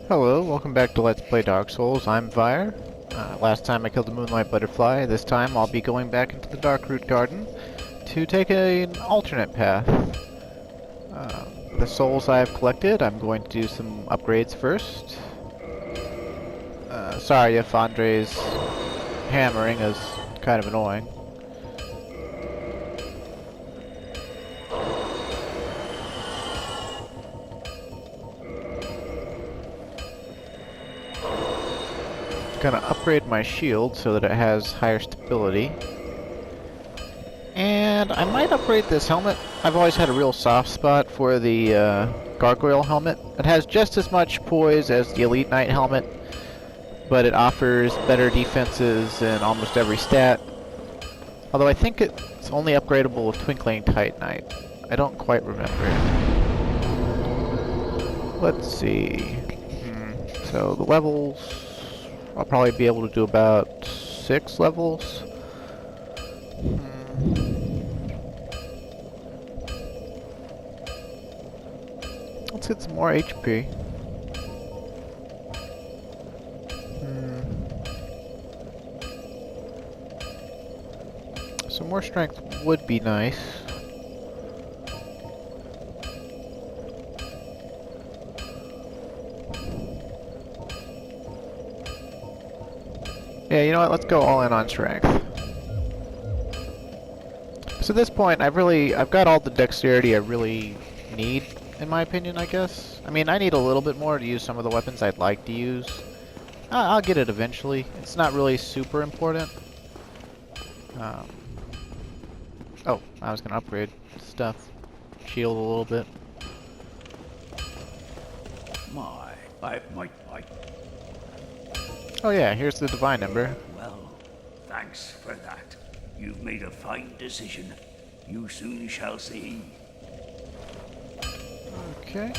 Hello, welcome back to Let's Play Dark Souls. I'm Vire. Last time I killed the Moonlight Butterfly. This time I'll be going back into the Darkroot Garden to take an alternate path. The souls I have collected, I'm going to do some upgrades first. Sorry if Andre's hammering is kind of annoying. Gonna upgrade my shield so that it has higher stability. And I might upgrade this helmet. I've always had a real soft spot for the Gargoyle helmet. It has just as much poise as the Elite Knight helmet, but it offers better defenses in almost every stat. Although I think it's only upgradable with Twinkling Titanite. I don't quite remember. Let's see. So the levels... I'll probably be able to do about 6 levels. Let's get some more HP. Some more strength would be nice. Yeah, you know what? Let's go all in on strength. So at this point, I've got all the dexterity I really need, in my opinion, I guess. I mean, I need a little bit more to use some of the weapons I'd like to use. I'll get it eventually. It's not really super important. Oh, I was gonna upgrade stuff. Shield a little bit. I Oh yeah, here's the Divine Ember. Well, thanks for that. You've made a fine decision. You soon shall see. Okay.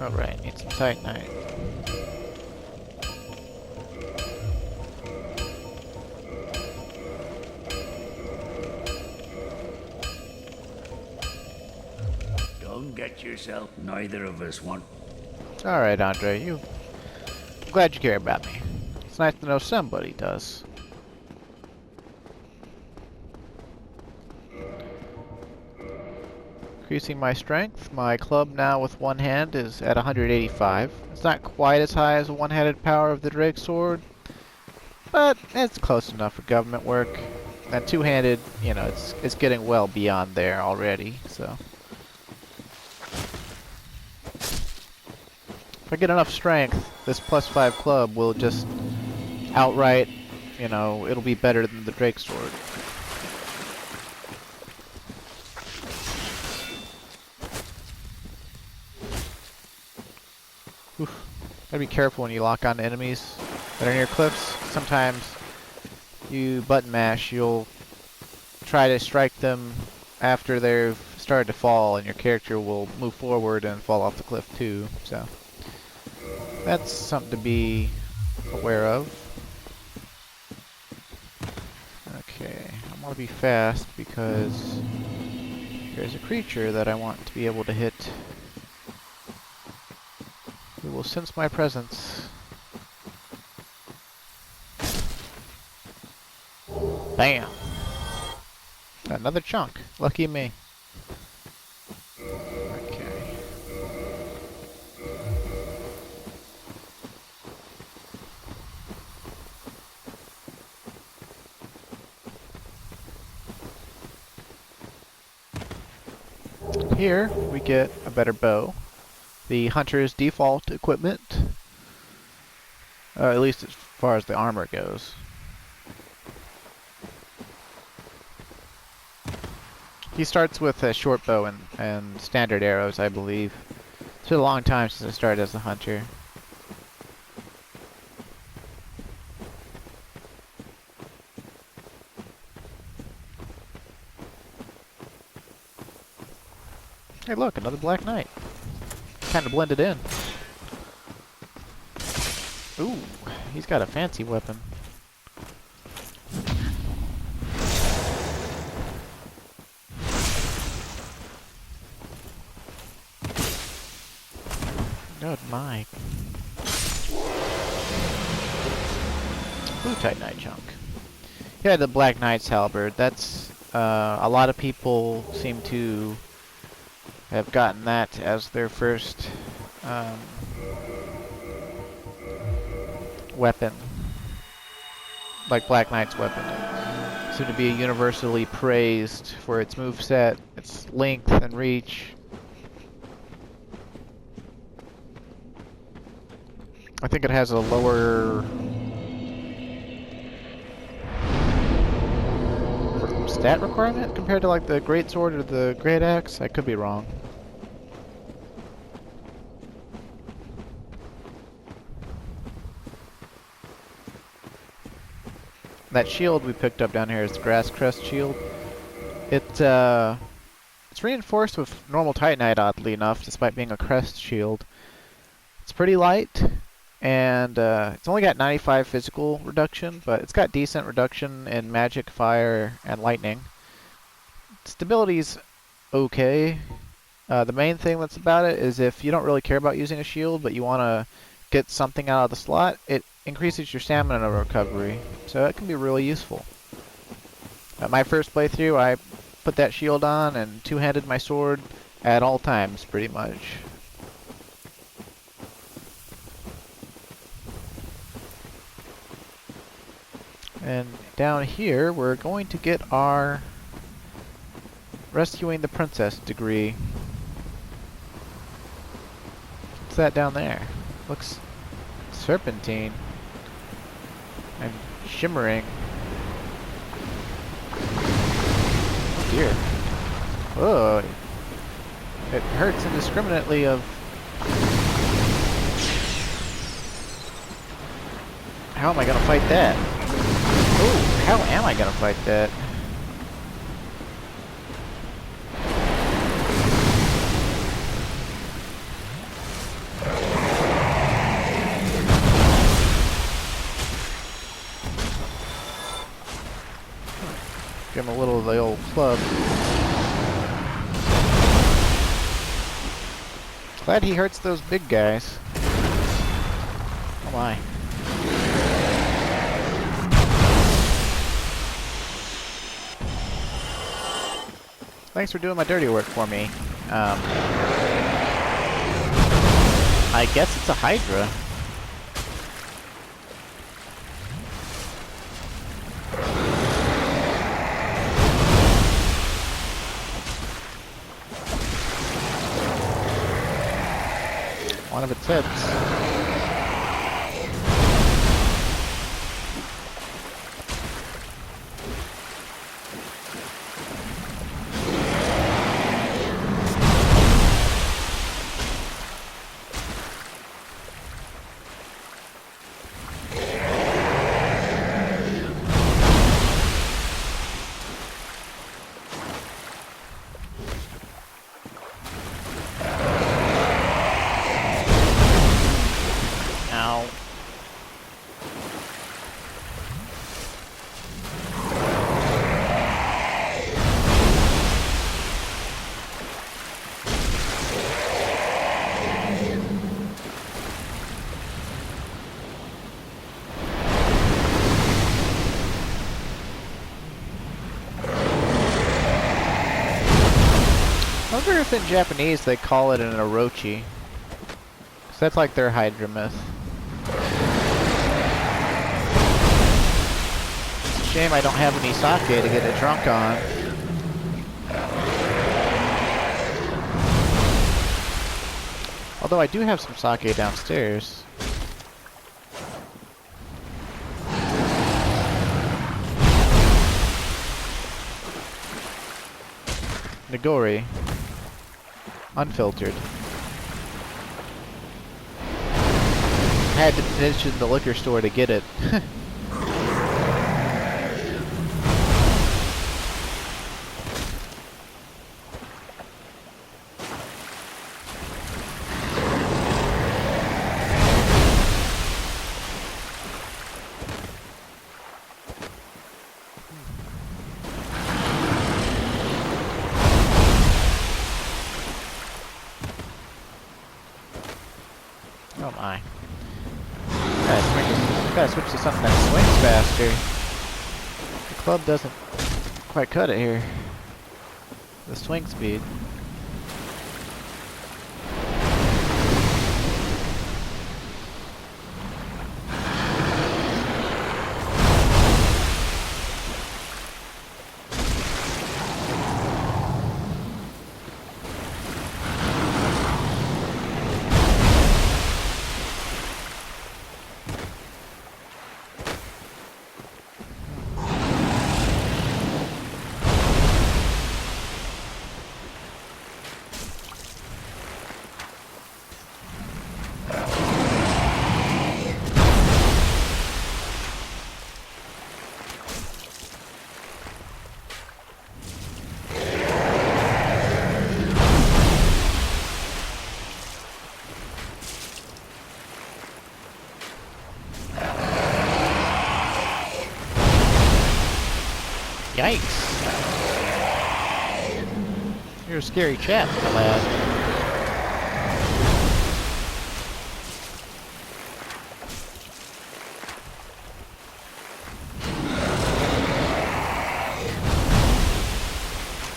Alright, need some Titanite. Don't get yourself. Neither of us want. Alright, Andre, I'm glad you care about me. It's nice to know somebody does. Increasing my strength. My club now with one hand is at 185. It's not quite as high as the one-handed power of the Drake Sword, but it's close enough for government work. And two-handed, you know, it's getting well beyond there already, so. If I get enough strength, this +5 club will just outright, you know, it'll be better than the Drake Sword. Oof. Gotta be careful when you lock on enemies that are near cliffs. Sometimes you button mash, you'll try to strike them after they've started to fall, and your character will move forward and fall off the cliff too, so. That's something to be aware of. Okay, I want to be fast because there's a creature that I want to be able to hit. Who will sense my presence. Bam! Another chunk. Lucky me. Here we get a better bow. The hunter's default equipment, at least as far as the armor goes. He starts with a short bow and standard arrows, I believe. It's been a long time since I started as a hunter. Hey look, another Black Knight. Kinda blended in. Ooh, he's got a fancy weapon. Good Mike. Blue Titanite chunk. Yeah, the Black Knight's halberd. That's a lot of people seem to have gotten that as their first weapon, like Black Knight's weapon. Seem to be universally praised for its moveset, its length and reach. I think it has a lower stat requirement compared to like the Great Sword or the Great Axe. I could be wrong. That shield we picked up down here is the Grass Crest shield. It's reinforced with normal Titanite, oddly enough, despite being a crest shield. It's pretty light, and it's only got 95 physical reduction, but it's got decent reduction in magic, fire, and lightning. Stability's okay. The main thing that's about it is if you don't really care about using a shield, but you want to get something out of the slot, it increases your stamina recovery, so it can be really useful. At my first playthrough, I put that shield on and two-handed my sword at all times, pretty much. And down here, we're going to get our Rescuing the Princess degree. What's that down there? Looks serpentine and shimmering. Oh dear. Whoa. It hurts indiscriminately of... How am I gonna fight that? Oh, how am I gonna fight that? Give him a little of the old club. Glad he hurts those big guys. Oh my. Thanks for doing my dirty work for me. I guess it's a Hydra. One of its heads. I wonder if in Japanese they call it an Orochi. 'Cause that's like their Hydra myth. It's a shame I don't have any sake to get it drunk on. Although I do have some sake downstairs. Nigori. Unfiltered. I had to mention the liquor store to get it. Oh my. Gotta switch to something that swings faster. The club doesn't quite cut it here. The swing speed. Yikes! You're a scary chap, my lad.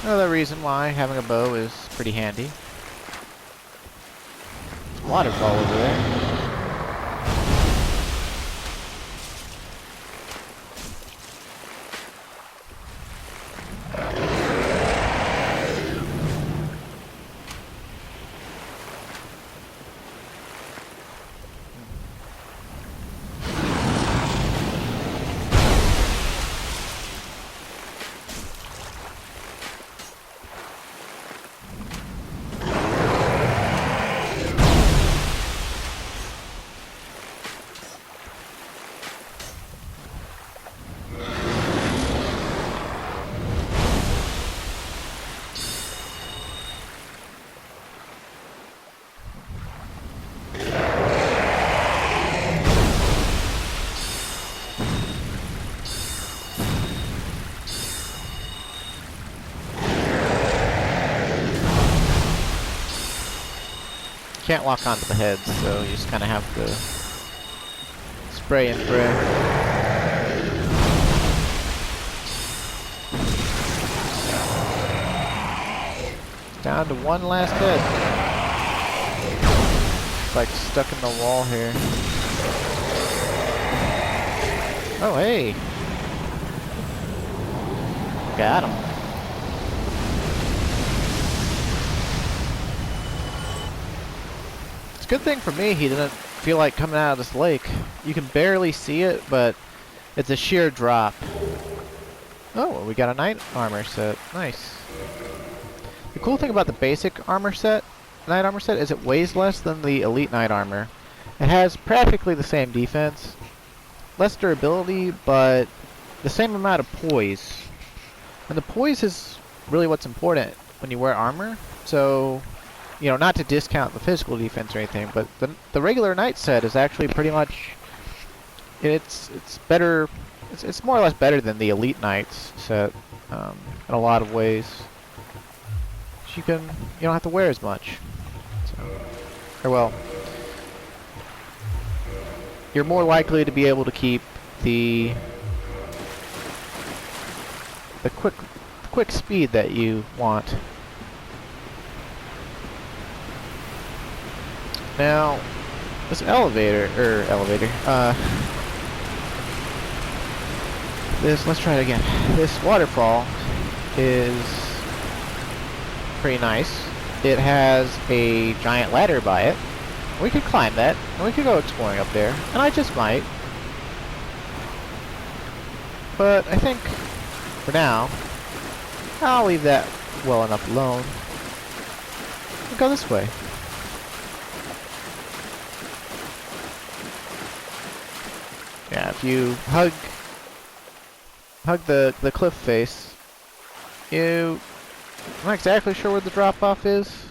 Another reason why having a bow is pretty handy. Waterfall over there. Can't lock onto the heads, so you just kind of have to spray and pray. Down to one last head. It's like stuck in the wall here. Oh, hey! Got him. Good thing for me, he didn't feel like coming out of this lake. You can barely see it, but it's a sheer drop. Oh, well, we got a knight armor set. Nice. The cool thing about the basic armor set, knight armor set, is it weighs less than the elite knight armor. It has practically the same defense, less durability, but the same amount of poise. And the poise is really what's important when you wear armor. So, you know, not to discount the physical defense or anything, but the regular knight set is actually pretty much, it's better, it's more or less better than the elite knights set in a lot of ways. You don't have to wear as much. So, or well, you're more likely to be able to keep the quick speed that you want. Now, this let's try it again. This waterfall is pretty nice. It has a giant ladder by it. We could climb that, and we could go exploring up there, and I just might. But I think, for now, I'll leave that well enough alone. We'll go this way. Yeah, if you hug the cliff face, I'm not exactly sure where the drop-off is,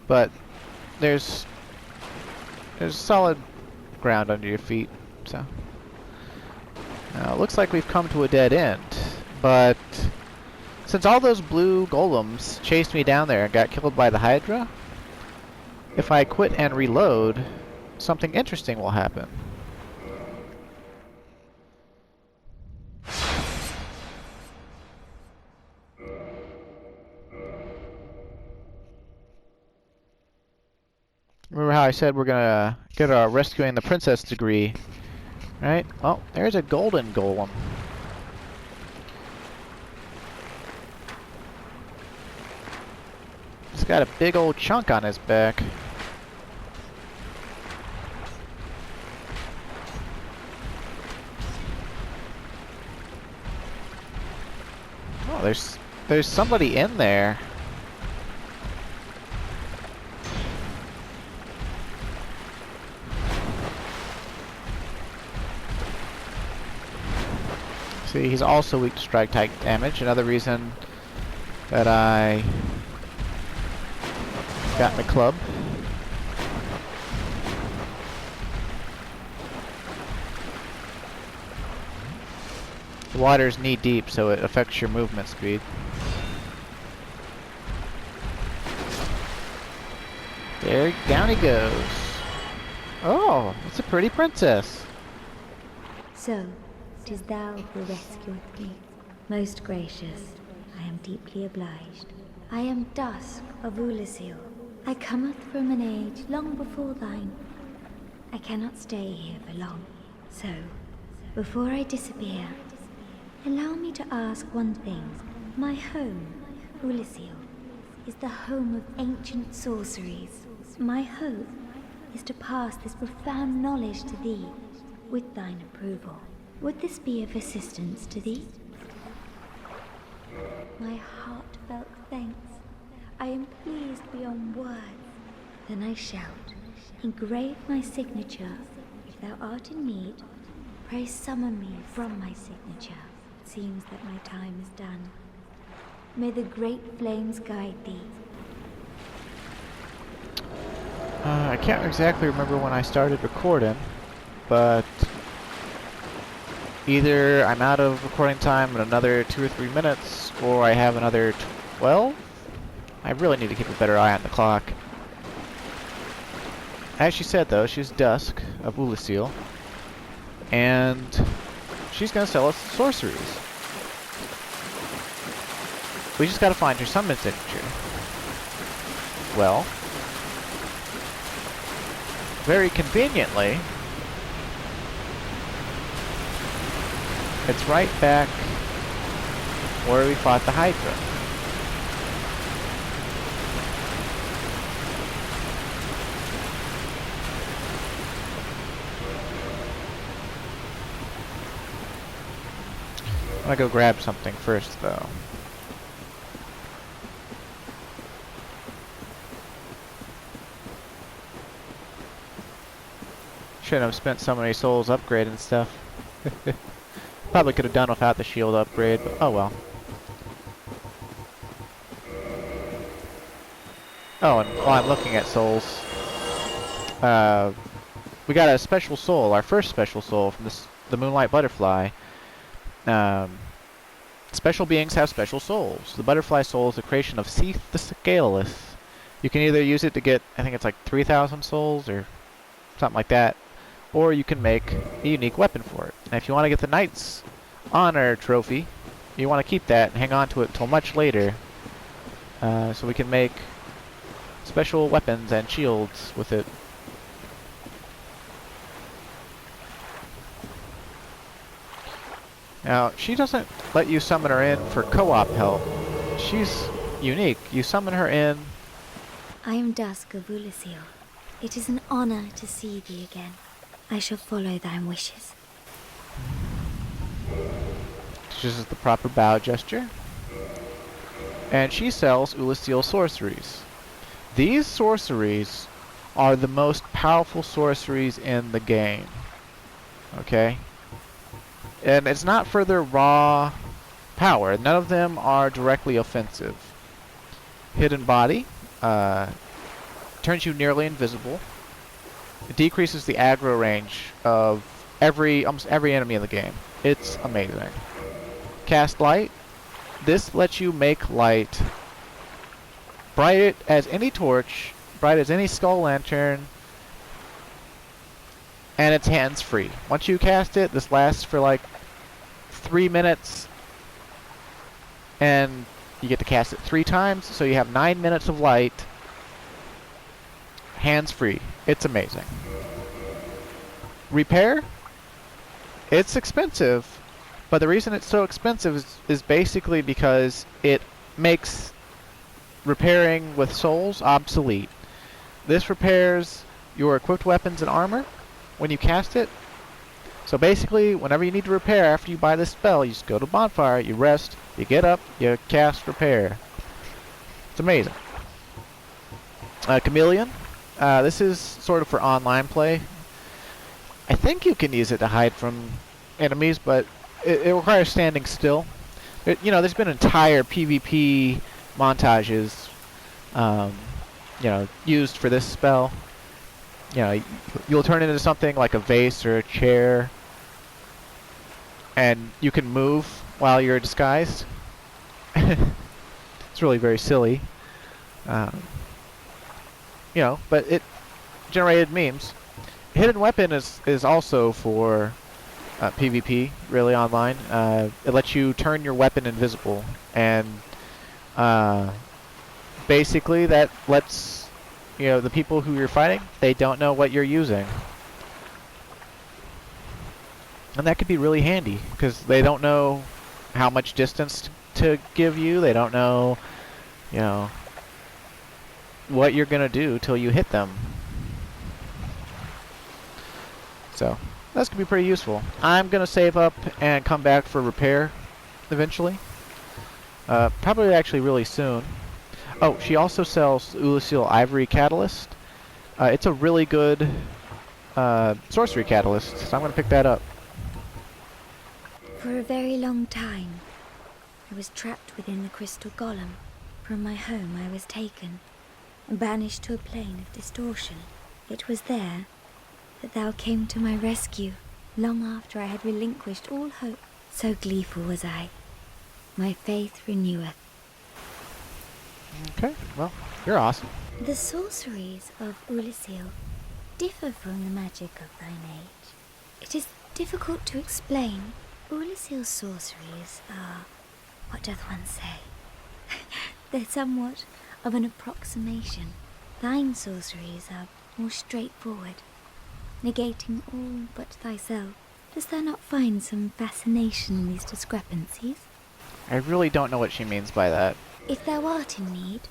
but there's solid ground under your feet, so. Now, it looks like we've come to a dead end, but since all those blue golems chased me down there and got killed by the Hydra, if I quit and reload, something interesting will happen. Remember how I said we're gonna get our rescuing the princess degree, right? Oh, there's a golden golem. He's got a big old chunk on his back. Oh, there's somebody in there. See, he's also weak to strike type damage. Another reason that I got in the club. The water's knee deep, so it affects your movement speed. There, down he goes. Oh, it's a pretty princess. So, 'tis thou who rescueth me. Most gracious, I am deeply obliged. I am Dusk of Ulasil. I cometh from an age long before thine. I cannot stay here for long. So, before I disappear, allow me to ask one thing. My home, Ulasil, is the home of ancient sorceries. My hope is to pass this profound knowledge to thee, with thine approval. Would this be of assistance to thee? My heartfelt thanks. I am pleased beyond words. Then I shout, engrave my signature. If thou art in need, pray summon me from my signature. It seems that my time is done. May the great flames guide thee. I can't exactly remember when I started recording, but either I'm out of recording time in another 2 or 3 minutes, or I have another 12? I really need to keep a better eye on the clock. As she said, though, she's Dusk of Ulasil, and she's gonna sell us sorceries. We just gotta find her summon signature. Well, very conveniently, it's right back where we fought the Hydra. I'm gonna go grab something first, though. Shouldn't have spent so many souls upgrading stuff. Probably could have done without the shield upgrade, but oh well. Oh, and while I'm looking at souls, we got a special soul, our first special soul from the Moonlight Butterfly. Special beings have special souls. The butterfly soul is the creation of Seath the Scaleless. You can either use it to get, I think it's like 3,000 souls or something like that, or you can make a unique weapon for it. And if you want to get the Knight's Honor trophy, you want to keep that and hang on to it till much later, so we can make special weapons and shields with it. Now, she doesn't let you summon her in for co-op help. She's unique. You summon her in. I am Dusk of Ulasil. It is an honor to see thee again. I shall follow thy wishes. She uses the proper bow gesture. And she sells Ulasil sorceries. These sorceries are the most powerful sorceries in the game. Okay? And it's not for their raw power. None of them are directly offensive. Hidden Body turns you nearly invisible. It decreases the aggro range of almost every enemy in the game. It's amazing. Cast Light. This lets you make light bright as any torch, bright as any skull lantern, and it's hands-free. Once you cast it, this lasts for like 3 minutes, and you get to cast it 3 times, so you have 9 minutes of light, hands-free. It's amazing. Repair? It's expensive, but the reason it's so expensive is basically because it makes repairing with souls obsolete. This repairs your equipped weapons and armor when you cast it. So basically, whenever you need to repair after you buy this spell, you just go to bonfire, you rest, you get up, you cast repair. It's amazing. Chameleon. This is sort of for online play. I think you can use it to hide from enemies, but it requires standing still. You know, there's been entire PvP montages, you know, used for this spell. You know, you'll turn into something like a vase or a chair, and you can move while you're disguised. It's really very silly. You know, but it generated memes. Hidden Weapon is also for PvP, really online. It lets you turn your weapon invisible, and basically that lets, you know, the people who you're fighting, they don't know what you're using. And that could be really handy, because they don't know how much distance to give you. They don't know, you know, what you're going to do till you hit them. So, that's going to be pretty useful. I'm going to save up and come back for repair eventually. Probably actually really soon. Oh, she also sells Ulusil Ivory Catalyst. It's a really good sorcery catalyst, so I'm going to pick that up. For a very long time, I was trapped within the crystal golem. From my home I was taken and banished to a plane of distortion. It was there that thou came to my rescue, long after I had relinquished all hope. So gleeful was I. My faith reneweth. Okay, well, you're awesome. The sorceries of Ulusil differ from the magic of thine age. It is difficult to explain. Ulusil's sorceries are, what doth one say? They're somewhat of an approximation. Thine sorceries are more straightforward, negating all but thyself. Dost thou not find some fascination in these discrepancies? I really don't know what she means by that. If thou art in need,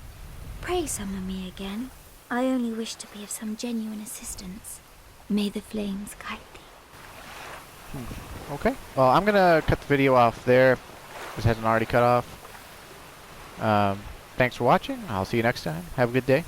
pray summon me again. I only wish to be of some genuine assistance. May the flames guide thee. Okay. Well, I'm going to cut the video off there if this hasn't already cut off. Thanks for watching. I'll see you next time. Have a good day.